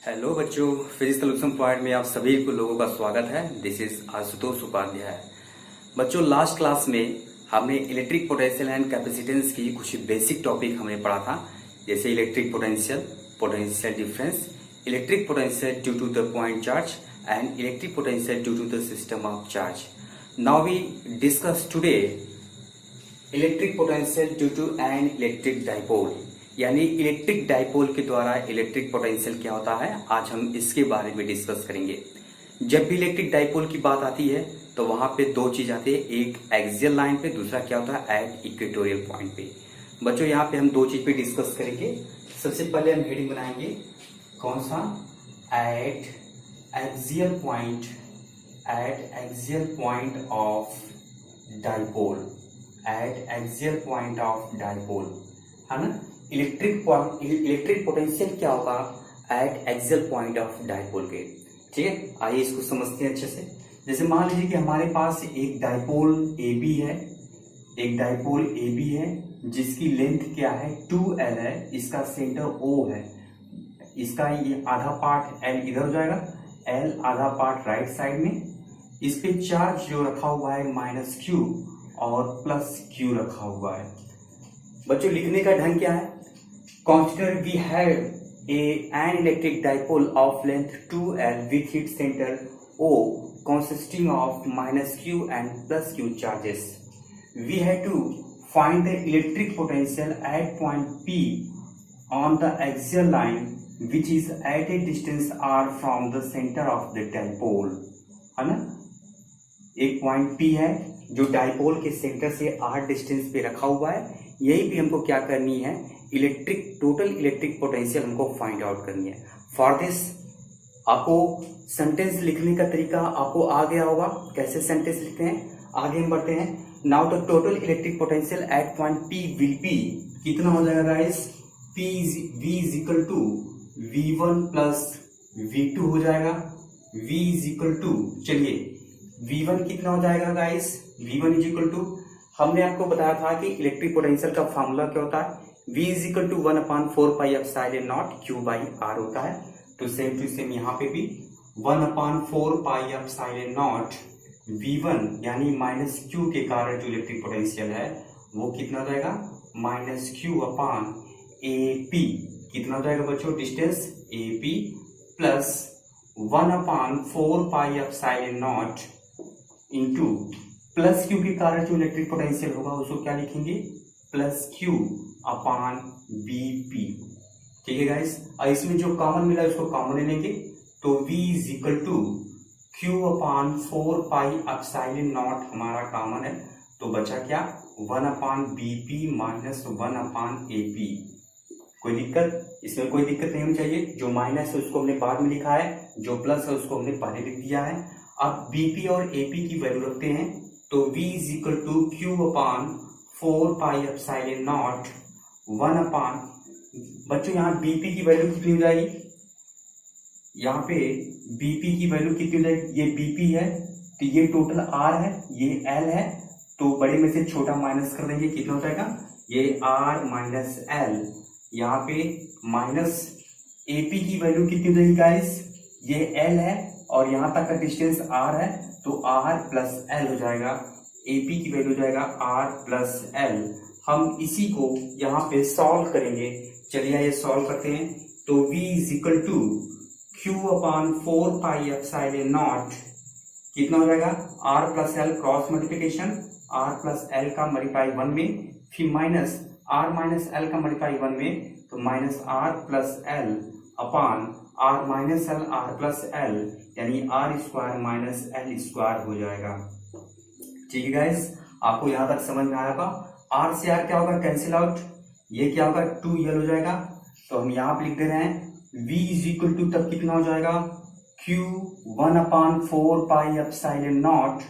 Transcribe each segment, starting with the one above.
Hello बच्चों, physics solution point में आप सभी को लोगों का स्वागत है। This is Ashutosh Upadhyay. बच्चों, लास्ट क्लास में हमने इलेक्ट्रिक पोटेंशियल एंड कैपेसिटेंस की कुछ बेसिक टॉपिक हमने पढ़ा था, जैसे electric potential, potential difference, electric potential due to the point charge and electric potential due to the system of charge. Now we discuss today electric potential due to an electric dipole, यानी electric dipole के द्वारा electric potential क्या होता है। आज हम इसके बारे में डिस्कस करेंगे। जब भी इलेक्ट्रिक डाइपोल की बात आती है तो वहां पे दो चीज आती है, एक एक्सियल लाइन पे, दूसरा क्या होता है एट इक्वेटोरियल पॉइंट पे। बच्चों, यहाँ पे हम दो चीज पे डिस्कस करेंगे। सबसे पहले हम हेडिंग बनाएंगे, कौन सा, eight axial point of dipole, eight axial point of dipole, है ना। इलेक्ट्रिक पोटेंशियल क्या होगा eight axial point of dipole के। ठीक है, आइए इसको समझते हैं अच्छे से। जैसे मान लीजिए कि हमारे पास एक डाइपोल AB है, जिसकी लेंथ क्या है 2L है, इसका सेंटर O है, इसका ये आधा पार्ट L इधर हो जाएगा, L आधा पार्ट राइट साइड में। इस पे चार्ज जो रखा हुआ है -Q और +Q रखा हुआ है। बच्चों, लिखने का ढंग क्या है, consider we have an electric dipole of length 2L with its center O consisting of -Q and +Q charges. We have to find the electric potential at point P on the axial line which is at a distance r from the center of the dipole, है ना। एक point P है जो dipole के centre से r distance पे रखा हुआ है। यही भी हमको क्या करनी है, टोटल इलेक्ट्रिक पोटेंशियल हमको फाइंड आउट करनी है। फॉर दिस आपको सेंटेंस लिखने का तरीका आपको आ गया होगा, कैसे सेंटेंस लिखते हैं। आगे हम बढ़ते हैं। Now the total electric potential at point P will be, कितना हो जाएगा guys, V is equal to V1 plus V2 हो जाएगा। V इज इक्वल टू, चलिए V1 कितना हो जाएगा guys, V1 is equal to, हमने आपको बताया था कि इलेक्ट्रिक पोटेंशियल का फॉर्मूला क्या होता है, V is equal to 1/4 pi epsilon not Q by R होता है। तो सेम टू सेम यहाँ पे भी 1/4 पाई एप्सिलॉन नॉट V1 यानी -Q के कारण जो इलेक्ट्रिक पोटेंशियल है वो कितना हो जाएगा, -Q अपॉन AP, कितना हो जाएगा बच्चों, distance AP plus 1/4 pi epsilon not into +Q के कारण जो इलेक्ट्रिक पोटेंशियल होगा उसको क्या लिखेंगे, +Q अपॉन BP। ठीक है गाइस, और इसमें जो कॉमन मिला उसको कॉमन लेंगे, तो V is equal to Q upon 4 pi epsilon not हमारा कॉमन है, तो बचा क्या, 1/BP माइनस 1/AP। कोई दिक्कत, इसमें कोई दिक्कत नहीं होनी चाहिए। जो माइनस है उसको हमने बाद में लिखा है, जो प्लस है उसको हमने पहले लिख दिया है। अब BP और AP की वैल्यू रखते हैं, तो V is equal to Q upon 4 pi epsilon not 1 बच्चों यहाँ BP की वैल्यू कितनी हो जाएगी, यहाँ पे BP की वैल्यू कितनी हो जाएगी, ये BP है तो ये टोटल R है, ये L है, तो बड़े में से छोटा माइनस कर देंगे, कितना हो जाएगा, ये R माइनस L। यहाँ पे माइनस AP की वैल्यू कितनी हो जाएगी गाइस, ये L है और यहाँ तक का डिस्टेंस R है, तो R प्लस L हो जाएगा। AP की वैल्यू हो जाएगा R प्लस L। हम इसी को यहाँ पे सॉल्व करेंगे। चलिए ये सॉल्व करते हैं। तो V is equal to Q upon 4 pi epsilon not, कितना हो जाएगा, R plus L cross multiplication, R plus L का मल्टीप्लाई 1 में, फिर माइनस R माइनस L का मल्टीप्लाई 1 में, तो minus R plus L upon R minus L R plus L, यानी R square minus L square हो जाएगा। ठीक है गाइस, आपको यहां तक समझ में आया होगा। R से R क्या होगा, कैंसिल आउट, ये क्या होगा 2L हो जाएगा। तो हम यहाँ पे लिख दे रहे हैं V इज इक्वल टू, तब कितना हो जाएगा, Q 1/4 pi epsilon not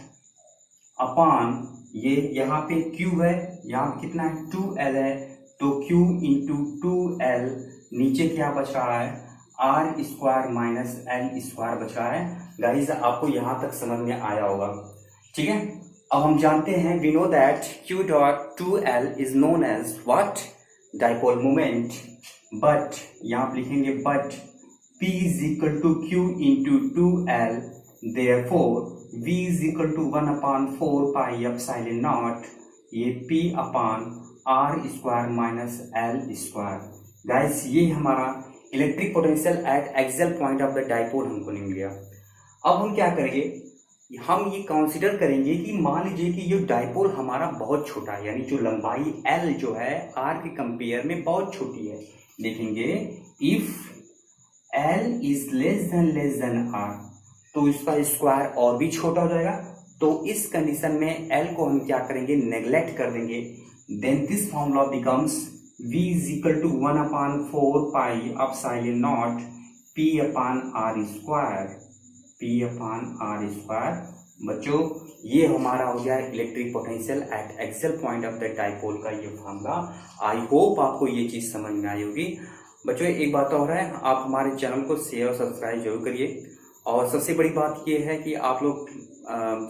upon, ये यहाँ पे Q है, यहाँ पे कितना है 2L है, तो Q इंटू 2L, नीचे क्या बच रहा है, R square minus L square बच रहा है। गाइस, आपको यहाँ तक समझ में आया होगा। ठीक है, अब हम जानते हैं, we know that Q dot 2L is known as what, dipole moment, but यहाँ आप लिखेंगे but P is equal to Q into 2L, therefore V is equal to 1 upon 4 pi epsilon naught, ये P upon R square minus L square. Guys ये हमारा electric potential at axial point of the dipole हमको नहीं मिल गया। अब हम क्या करेंगे, हम ये कंसीडर करेंगे कि मान लीजिए कि ये डाइपोल हमारा बहुत छोटा है, यानी जो लंबाई L जो है R के कंपेयर में बहुत छोटी है। देखेंगे if L is less than R, तो इसका स्क्वायर और भी छोटा हो जाएगा। तो इस कंडीशन में L को हम क्या करेंगे, नेग्लेक्ट कर देंगे। Then this formula becomes V is equal to 1 upon 4 pi epsilon not P upon R square, P upon R square. बच्चों ये हमारा हो गया electric potential at axial point of the dipole का ये फॉर्मूला। आई होप आपको ये चीज समझ में आई होगी। बच्चों एक बात और है, आप हमारे चैनल को शेयर और सब्सक्राइब जरूर करिए। और सबसे बड़ी बात ये है कि आप लोग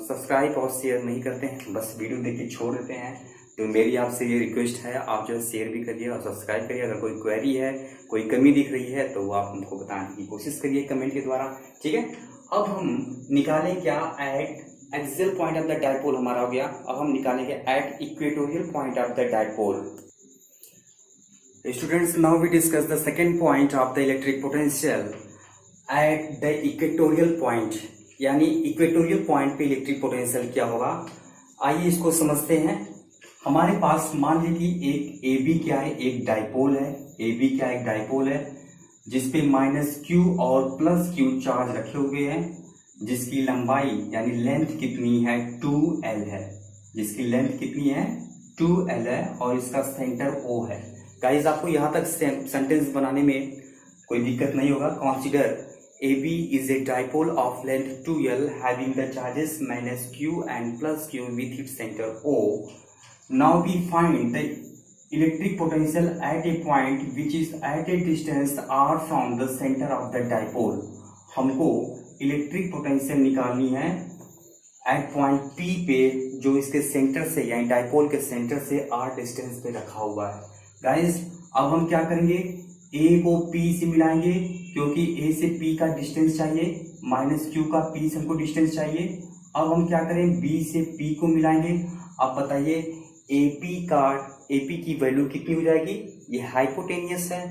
सब्सक्राइब और शेयर नहीं करते हैं, बस वीडियो देख के छोड़ देते हैं। तो मेरी आपसे ये रिक्वेस्ट है, आप जो है शेयर भी करिए और सब्सक्राइब करिए। अगर कोई क्वेरी है, कोई कमी दिख रही है तो आप हमको बताने की कोशिश करिए कमेंट के द्वारा, ठीक है। अब हम निकालें क्या, at axial point of the dipole हमारा हो गया। अब हम निकालेंगे at equatorial point of the dipole. Students, now we discuss the second point of the electric potential at the equatorial point, यानी इक्वेटोरियल पॉइंट पे इलेक्ट्रिक पोटेंशियल क्या होगा। आइए इसको समझते हैं। हमारे पास मान लीजिए कि एक ए बी क्या है, एक डाइपोल है। ए बी क्या एक डाइपोल है जिसपे माइनस क्यू और प्लस क्यू चार्ज रखे हुए हैं, जिसकी लंबाई यानी लेंथ कितनी है, 2L है। जिसकी लेंथ कितनी है, 2L है और इसका सेंटर O है। गाइस आपको यहां तक सेंटेंस बनाने में कोई दिक्कत नहीं होगा। Consider AB is a dipole of length 2L having the charges minus Q and plus Q with its center O. Now we find the electric potential at a point which is at a distance R from the center of the dipole. हमको electric potential निकालनी है eight point P पे, जो इसके centre से यानी dipole के centre से R डिस्टेंस पे रखा हुआ है। गाइस अब हम क्या करेंगे, A को P से मिलाएंगे क्योंकि A से P का डिस्टेंस चाहिए, माइनस Q का P से हमको डिस्टेंस चाहिए। अब हम क्या करें, B से P को मिलाएंगे। अब बताइए AP की वैल्यू कितनी हो जाएगी। ये हाइपोटेनियस है,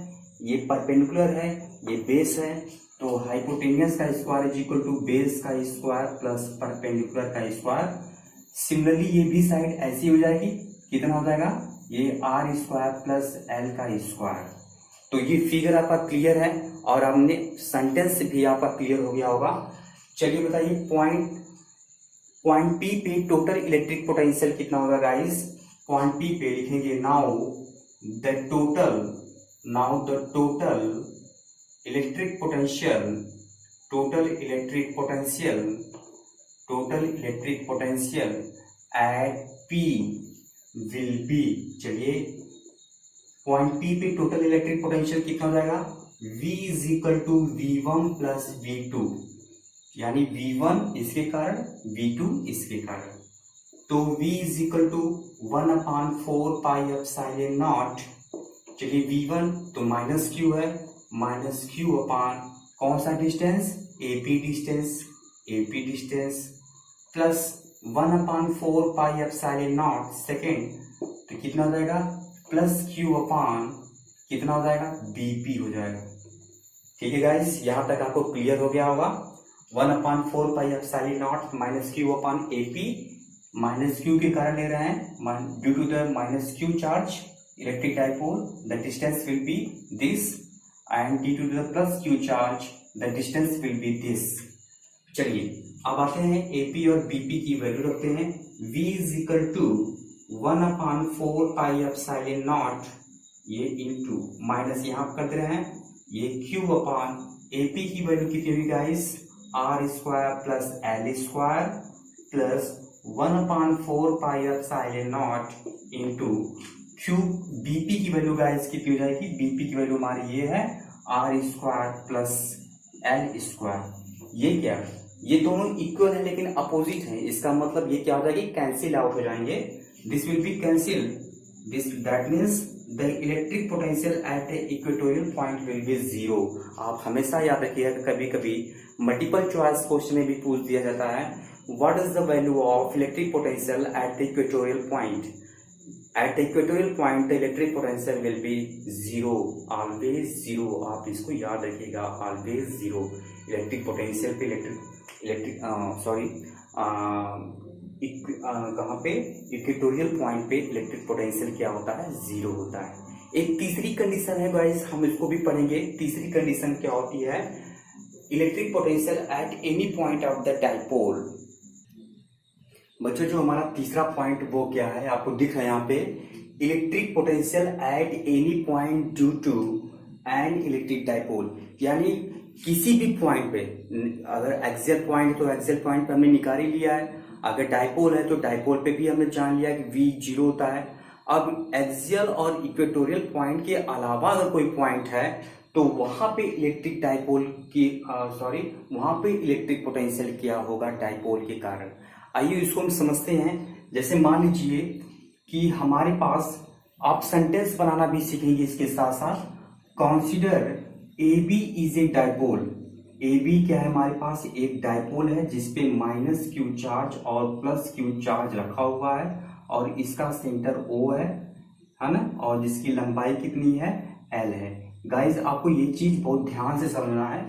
ये परपेंडिकुलर है, ये बेस है। तो हाइपोटेनियस का square is equal to base का स्क्वायर प्लस परपेंडिकुलर का स्क्वायर। सिमिलरली ये भी साइड ऐसी हो जाएगी, कितना हो जाएगा, ये R स्क्वायर प्लस L का स्क्वायर। तो ये फिगर आपका क्लियर है और हमने सेंटेंस भी आपका क्लियर हो गया होगा। चलिए बताइए पॉइंट P पे टोटल इलेक्ट्रिक पोटेंशियल कितना होगा। गाइस पॉइंट P पे लिखेंगे now the total electric potential at P will be. चलिए पॉइंट P पे टोटल इलेक्ट्रिक पोटेंशियल कितना हो जाएगा, V is equal to V1 plus V2, यानी V1 इसके कारण V2 इसके कारण। तो V is equal to 1 upon 4 pi epsilon not. चलिए V1 तो माइनस Q है, माइनस Q अपॉन कौन सा distance, AP distance plus 1 upon 4 pi epsilon not second, तो कितना हो जाएगा, प्लस Q अपॉन कितना हो जाएगा, BP हो जाएगा। ठीक है गाइस, यहां तक आपको क्लियर हो गया होगा। 1 upon 4 pi epsilon not minus Q upon AP, minus Q के कारण ले रहे हैं due to the minus Q charge electric dipole the distance will be this, and due to the plus Q charge the distance will be this. चलिए अब आते हैं AP और BP की वैल्यू रखते हैं। V is equal to 1 upon 4 pi epsilon not, ये into minus यहाँ कर दे रहे हैं, ये Q अपॉन AP की वैल्यू कितनी होगी guys, R square plus L square plus 1 upon 4 pi epsilon not into Q। BP की वैल्यू गाइस कितनी हो जाएगी, BP की वैल्यू हमारी ये है R square plus L square. ये क्या, ये दोनों इक्वल है लेकिन अपोजिट है, इसका मतलब ये क्या हो जाएगी, कैंसिल आउट हो जाएंगे। This will be cancelled. That means the electric potential eight A equatorial point will be zero. आप हमेशा याद रखिएगा, कभी कभी मल्टीपल चॉइस क्वेश्चन में भी पूछ दिया जाता है, what is the value of electric potential at the equatorial point. Eight the equatorial point the electric potential will be zero, always zero. आप इसको याद रखिएगा, ऑलवेज जीरो। इलेक्ट्रिक पोटेंशियल पे कहाँ पे, इक्वेटोरियल पॉइंट पे इलेक्ट्रिक पोटेंशियल क्या होता है, जीरो होता है। एक तीसरी कंडीशन है गाइस, हम इसको भी पढ़ेंगे। तीसरी कंडीशन क्या होती है, electric potential at any point of the dipole. बच्चों जो हमारा तीसरा पॉइंट वो क्या है, आपको दिख रहा है यहाँ पे, electric potential at any point due to an electric dipole. यानी किसी भी पॉइंट पे, अगर एक्सियल पॉइंट तो एक्सियल पॉइंट पे हमने निकाल ही लिया है, अगर डाइपोल है तो डाइपोल पे भी हमने जान लिया कि V जीरो होता है। अब एक्सियल और इक्वेटोरियल पॉइंट के अलावा अगर कोई पॉइंट है तो वहां पे इलेक्ट्रिक डाइपोल की वहां पे इलेक्ट्रिक पोटेंशियल क्या होगा डाइपोल के कारण। आइए इसको हम समझते हैं। जैसे मान लीजिए कि हमारे पास, आप सेंटेंस बनाना भी सीखेंगे इसके साथ साथ। Consider AB is a dipole. AB क्या है, हमारे पास एक डाइपोल है जिसपे -q चार्ज और +q चार्ज रखा हुआ है और इसका सेंटर O है ना, और जिसकी लंबाई कितनी है, L है। गाइज आपको ये चीज बहुत ध्यान से समझना है।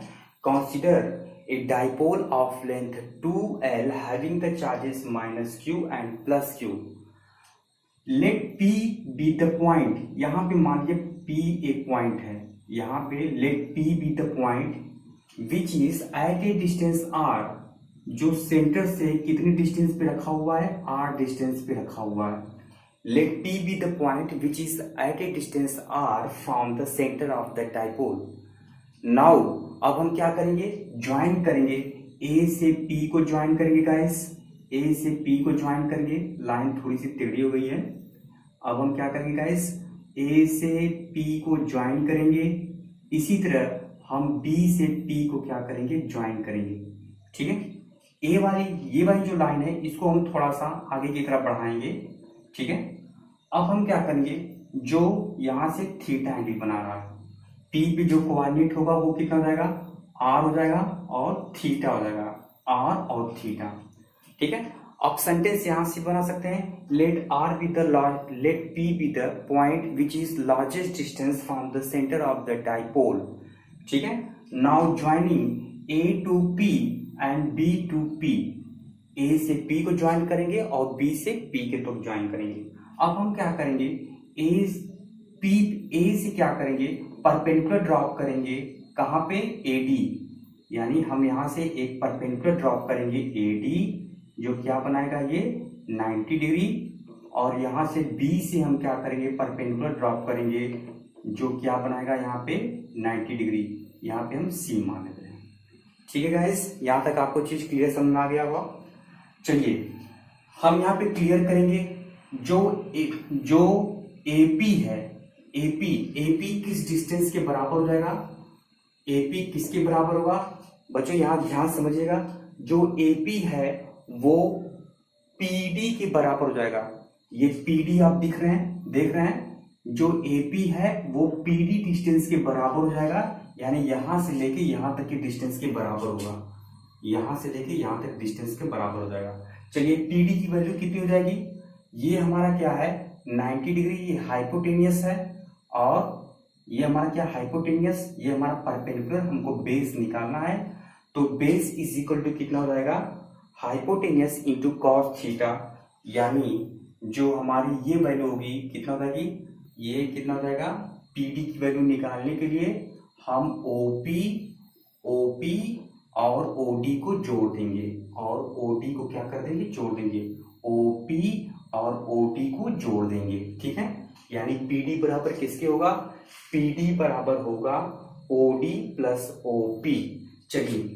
Consider a dipole of length 2L having the charges -q and +q। Let P be the point. यहाँ पे मान लीजिए P एक पॉइंट है, यहाँ पे let P be the point which is at a distance r, जो सेंटर से कितनी डिस्टेंस पे रखा हुआ है, r डिस्टेंस पे रखा हुआ है। Let P be the point which is at a distance r from the centre of the dipole. Now अब हम क्या करेंगे, ज्वाइन करेंगे, A से P को ज्वाइन करेंगे गाइस, A से P को ज्वाइन करेंगे। लाइन थोड़ी सी टेढ़ी हो गई है। अब हम क्या करेंगे गाइस, A से P को ज्वाइन करेंगे, इसी तरह हम B से P को क्या करेंगे, ज्वाइन करेंगे। ठीक है, ये वाली जो लाइन है इसको हम थोड़ा सा आगे की तरफ बढ़ाएंगे। ठीक है, अब हम क्या करेंगे, जो यहां से थीटा एंगल बना रहा है, P पे जो कोऑर्डिनेट होगा वो कितना हो जाएगा, R हो जाएगा और थीटा हो जाएगा, R और थीटा। ठीक है, अब सेंटेंस यहां से बना सकते हैं, let P be the point which is largest distance from the centre of the dipole. ठीक है, now joining A to P and B to P। A से P को ज्वाइन करेंगे और B से P के तो ज्वाइन करेंगे। अब हम क्या करेंगे, A से क्या करेंगे, परपेंडिकुलर ड्रॉप करेंगे, कहां पे, AD। यानी हम यहां से एक परपेंडिकुलर ड्रॉप करेंगे AD, जो क्या बनाएगा ये 90 डिग्री, और यहां से B से हम क्या करेंगे, परपेंडिकुलर ड्रॉप करेंगे, जो क्या बनाएगा यहाँ पे 90 डिग्री। यहाँ पे हम C मान लेते हैं। ठीक है गाइस, यहाँ तक आपको चीज क्लियर समझ में आ गया होगा। चलिए हम यहाँ पे क्लियर करेंगे, जो AP है, AP किस डिस्टेंस के बराबर हो जाएगा, AP किसके बराबर होगा, बच्चों यहाँ ध्यान समझिएगा, जो AP है वो PD के बराबर हो जाएगा। ये PD आप देख रहे हैं, जो AP है वो PD डिस्टेंस के बराबर हो जाएगा, यानी यहां से लेके यहां तक के डिस्टेंस के बराबर होगा, यहां से लेके यहां तक डिस्टेंस के बराबर हो जाएगा। चलिए PD की वैल्यू कितनी हो जाएगी, ये हमारा क्या है 90 डिग्री, ये हाइपोटेनियस है, और ये हमारा क्या हाइपोटेनियस, ये हमारा परपेंडिकुलर, हमको बेस निकालना है। तो बेस इज इक्वल टू कितना हो जाएगा, हाइपोटेनियस इंटू कॉस थीटा, यानी जो हमारी ये वैल्यू होगी कितना हो जाएगी, ये कितना हो जाएगा, PD की वैल्यू निकालने के लिए हम OP और OD को जोड़ देंगे, और OD को क्या कर देंगे, जोड़ देंगे, OP और OD को जोड़ देंगे। ठीक है, यानी PD बराबर किसके होगा, PD बराबर होगा OD प्लस OP। चलिए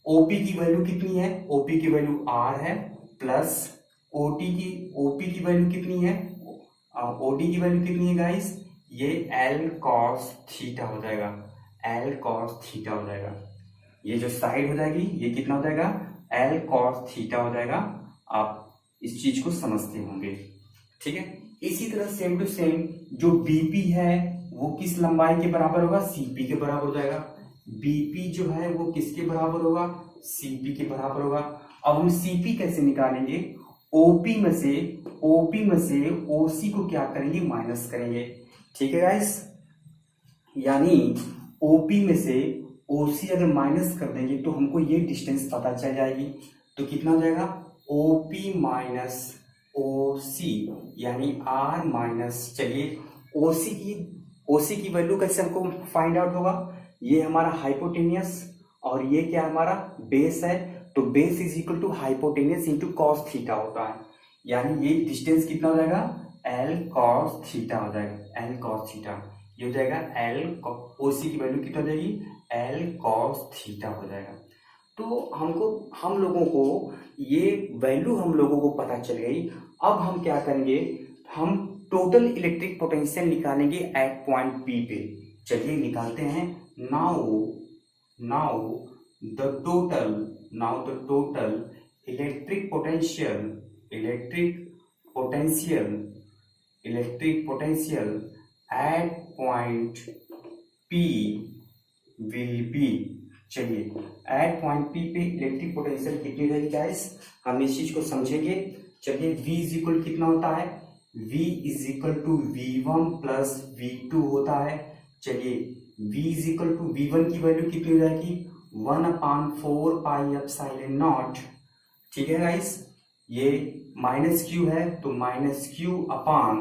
OP की वैल्यू कितनी है, OP की वैल्यू R है, प्लस OP की वैल्यू कितनी है, OD की वैल्यू कितनी है गाइस, ये L cos थीटा हो जाएगा, L cos थीटा हो जाएगा। ये जो साइड हो जाएगी ये कितना हो जाएगा, L cos थीटा हो जाएगा। आप इस चीज को समझते होंगे। ठीक है, इसी तरह सेम टू सेम जो बीपी है वो किस लंबाई के बराबर होगा, सीपी के बराबर हो जाएगा। बीपी जो है वो किसके बराबर होगा, सीपी के बराबर होगा। अब हम सीपी कैसे निकालेंगे, ओपी में से ओसी को क्या करेंगे, माइनस करेंगे। ठीक है गाइस, यानी ओपी में से ओसी अगर माइनस कर देंगे तो हमको ये डिस्टेंस पता चल जाएगी। तो कितना हो जाएगा, ओपी माइनस ओसी, यानी आर माइनस, चलिए ओसी की वैल्यू कैसे हमको फाइंड आउट होगा, ये हमारा हाइपोटेनियस और ये क्या हमारा बेस है, तो base is equal to hypotenuse into cos theta होता है, यानी ये डिस्टेंस कितना हो जाएगा, एल कॉस थीटा हो जाएगा, एल कॉस थीटा, ये हो जाएगा एल, ओसी की वैल्यू कितना हो जाएगी, एल कॉस थीटा हो जाएगा। तो हम लोगों को ये वैल्यू हम लोगों को पता चल गई। अब हम क्या करेंगे, हम टोटल इलेक्ट्रिक पोटेंशियल निकालेंगे एट पॉइंट पी पे। चलिए निकालते हैं। Now the total electric potential at point P will be, चलिए एट पॉइंट पी पे इलेक्ट्रिक पोटेंशियल कितनी रहेगी गाइस, हम इस चीज को समझेंगे। चलिए V इज इक्वल कितना होता है, V is equal to V1 plus V2 होता है। चलिए V is equal to V1 की वैल्यू कितनी हो जाएगी, 1/4 पाई एप्सिलॉन नॉट। ठीक है गाइस, ये माइनस क्यू है तो माइनस क्यू अपान,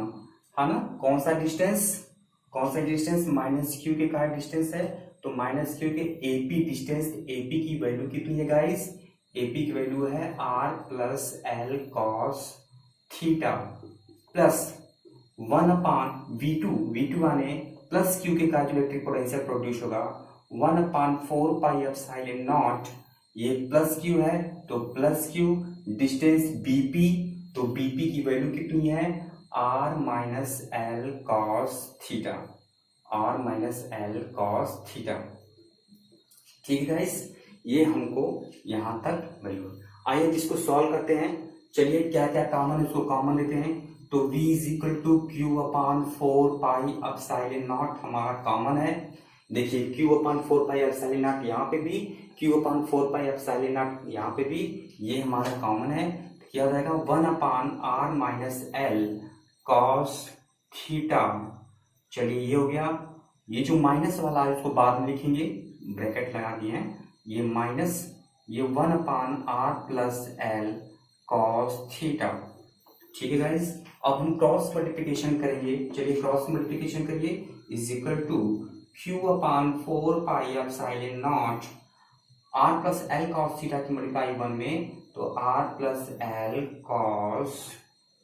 है ना, कौन सा डिस्टेंस माइनस क्यू के का डिस्टेंस है, तो माइनस क्यू के एपी डिस्टेंस, एपी की वैल्यू कितनी है गाइस, एपी की वैल्यू है R plus L cos theta plus 1/V2 आने प्लस क्यू के का जो इलेक्ट्रिक पोटेंशियल प्रोड्यूस होगा 1/4 पाई एप्सिलॉन नॉट, ये प्लस क्यू है तो प्लस क्यू, डिस्टेंस बीपी, तो बीपी की वैल्यू कितनी है, R minus L cos theta, R minus L cos theta. ठीक है गाइस, ये हमको यहां तक वैल्यू। आइए इसको सॉल्व करते हैं। चलिए क्या क्या कॉमन है उसको कॉमन लेते हैं। तो V is equal to Q/4 pi epsilon not हमारा कॉमन है। देखिए Q/4 पाई एप्सिलॉन नॉट यहाँ पे भी, Q/4 पाई एप्सिलॉन नॉट यहाँ पे भी, ये हमारा कॉमन है। क्या हो जाएगा, 1/r minus L cos theta. चलिए ये हो गया। ये जो माइनस वाला है उसको बाद में लिखेंगे, ब्रैकेट लगा दिए हैं, ये माइनस, ये 1/r plus L cos theta. ठीक है गाइस, अब हम क्रॉस मल्टीप्लिकेशन करेंगे। चलिए क्रॉस मल्टीप्लिकेशन करिए, is equal to Q/4 pi epsilon naught, r plus L cos theta की मल्टीप्लाई 1 में, तो r plus L cos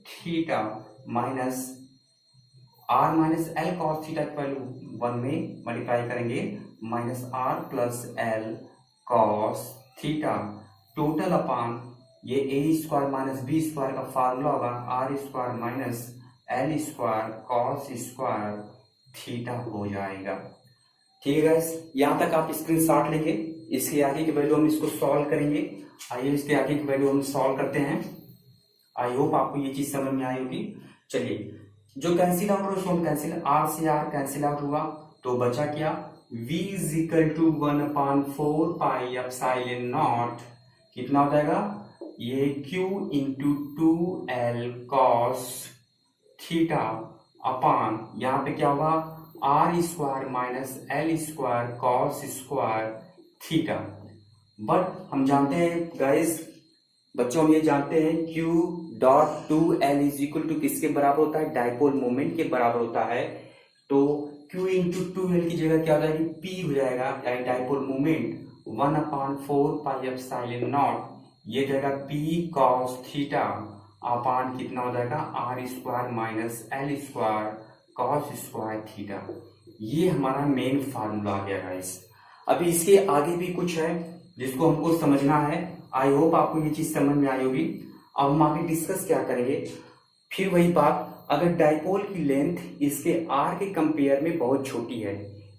theta minus r minus L cos theta की वैल्यू 1 में मल्टीप्लाई करेंगे, minus r plus L cos theta total upon ये a square minus B square का formula होगा, r square minus L square cos square theta हो जाएगा। ठीक है गाइस, यहां तक आप स्क्रीनशॉट लेंगे। इसके आगे की वैल्यू हम इसको सॉल्व करेंगे। आइए इसके आगे की वैल्यू हम सॉल्व करते हैं। आई होप आपको ये चीज समझ में आई होगी। चलिए जो कैंसिल आउट हो उसको हम कैंसिल, r से r कैंसिल आउट हुआ तो बचा क्या, v is equal to 1/4 pi epsilon not, कितना हो जाएगा, ये q into 2l cos theta upon, यहाँ पे क्या होगा, r square minus L square cos square theta. But हम जानते हैं गाइस, बच्चों हम ये जानते हैं Q dot 2l is equal to किसके बराबर होता है, डाइपोल मोमेंट के बराबर होता है। तो Q इंटू 2l की जगह क्या हो जाएगी, P हो जाएगा, यानी dipole moment 1/4 pi epsilon not, ये जाएगा P कॉस थीटा अपान कितना हो जाएगा, r square minus L square cos square theta. ये हमारा मेन फार्मूला आ गया गाइस। अभी इसके आगे भी कुछ है जिसको हमको समझना है। आई होप आपको ये चीज समझ में आई होगी। अब हम आगे डिस्कस क्या करेंगे, फिर वही बात, अगर डाइपोल की लेंथ इसके r के कंपेयर में बहुत छोटी है,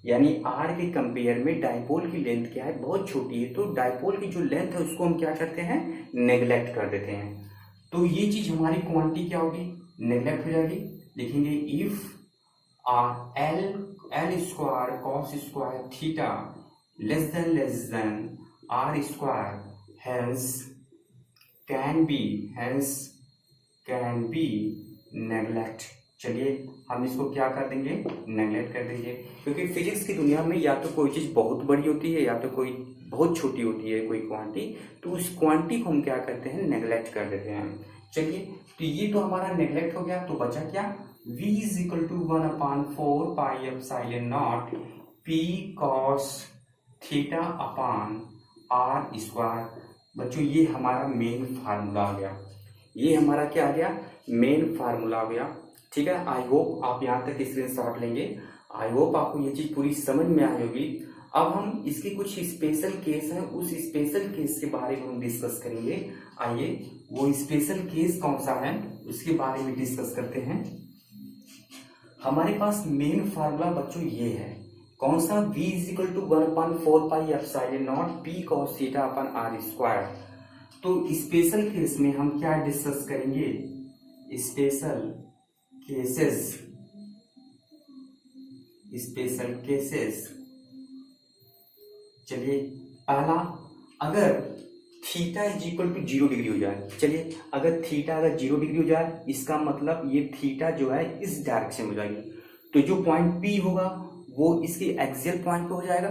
यानी r के कंपेयर में डाइपोल की लेंथ क्या है, बहुत छोटी है, तो डाइपोल की जो लेंथ है उसको हम क्या करते हैं, नेग्लेक्ट कर देते हैं। तो ये चीज हमारी क्वांटिटी क्या होगी, नेग्लेक्ट हो जाएगी। लिखेंगे if L square cos square theta less than R square hence can be neglect. चलिए हम इसको क्या कर देंगे, नेगलेक्ट कर देंगे, क्योंकि फिजिक्स की दुनिया में या तो कोई चीज बहुत बड़ी होती है या तो कोई बहुत छोटी होती है कोई क्वांटिटी, तो उस क्वांटिटी को हम क्या करते हैं, नेगलेक्ट कर देते हैं। चलिए तो ये तो हमारा नेगलेक्ट हो गया, तो बचा क्या, v is equal to 1/4 pi epsilon not p cos theta upon r square. बच्चों ये हमारा मेन फार्मूला आ गया, ये हमारा क्या आ गया, मेन फार्मूला आ गया। ठीक है, आई होप आप यहाँ तक स्क्रीनशॉट लेंगे, आई होप आपको ये चीज पूरी समझ में आई होगी। अब हम इसके कुछ स्पेशल केस हैं, उस स्पेशल केस के बारे में हम डिस्कस करेंगे। आइए वो स्पेशल केस कौन सा है उसके बारे में डिस्कस करते हैं। हमारे पास मेन फार्मूला बच्चों ये है, कौन सा, v is equal to 1/4 pi epsilon not p cos theta upon r square. तो स्पेशल केस में हम क्या डिस्कस करेंगे, स्पेशल केसेस। चलिए पहला, अगर theta is equal to 0 degree हो जाए। चलिए अगर थीटा अगर 0 डिग्री हो जाए, इसका मतलब ये थीटा जो है इस डायरेक्शन में हो जाएगी, तो जो पॉइंट P होगा वो इसके एक्सियल पॉइंट पे हो जाएगा।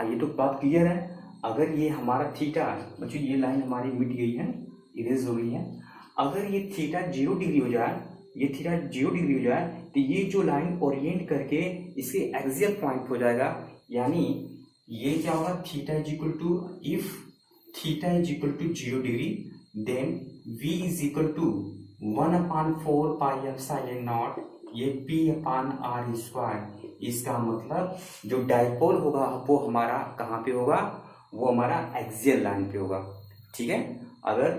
ये तो बात क्लियर है। अगर ये हमारा थीटा, बच्चों ये लाइन हमारी मिट गई है, इरेज हो गई है। अगर ये थीटा 0 डिग्री हो जाए, ये थीटा 0 डिग्री हो जाए, तो ये जो लाइन ओरिएंट करके इसके एक्सियल पॉइंट हो जाएगा, यानी ये क्या होगा, theta is equal to, if theta is equal to 0 degree then v is equal to 1/4 pi epsilon not ये p अपान r स्क्वायर। इसका मतलब जो डायपोल होगा वो हमारा कहाँ पे होगा, वो हमारा एक्सियल लाइन पे होगा। ठीक है, अगर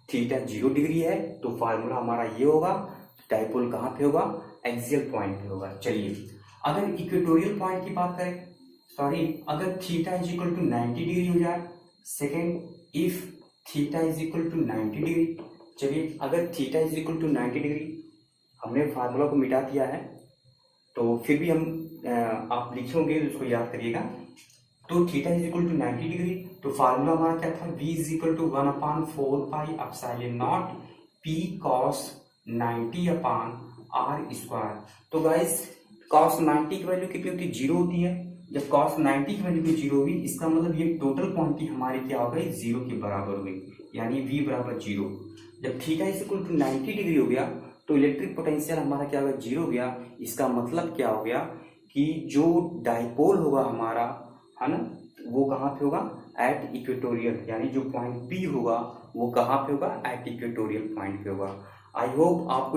थीटा 0 डिग्री है तो फार्मूला हमारा ये होगा, डायपोल कहाँ पे होगा, एक्सियल पॉइंट पे होगा। चलिए अगर इक्वेटोरियल पॉइंट की बात करें, अगर theta is equal to 90 degree हो जाए, second if theta is equal to 90 degree. चलिए अगर theta is equal to 90 degree, हमने फार्मूला को मिटा दिया है तो फिर भी हम आप लिखोगे उसको याद करिएगा। तो theta is equal to 90 degree, तो फार्मूला हमारा क्या था, v is equal to 1/4 pi epsilon not p cos 90 upon r square. तो गाइस cos 90 की वैल्यू कितनी होती है, 0 होती है। जब cos 90 की वैल्यू 0 हुई, इसका मतलब ये टोटल क्वांटिटी हमारी क्या हो गई, 0 के बराबर हो गई, यानी v बराबर 0। जब theta is equal to 90 degree हो गया तो इलेक्ट्रिक पोटेंशियल हमारा क्या हो गया, 0 हो गया। इसका मतलब क्या हो गया कि जो डायपोल होगा हमारा, है ना, वो कहाँ पे होगा, एट इक्वेटोरियल, यानी जो पॉइंट P होगा वो कहाँ पे होगा, एट इक्वेटोरियल पॉइंट पे होगा। आई होप आपको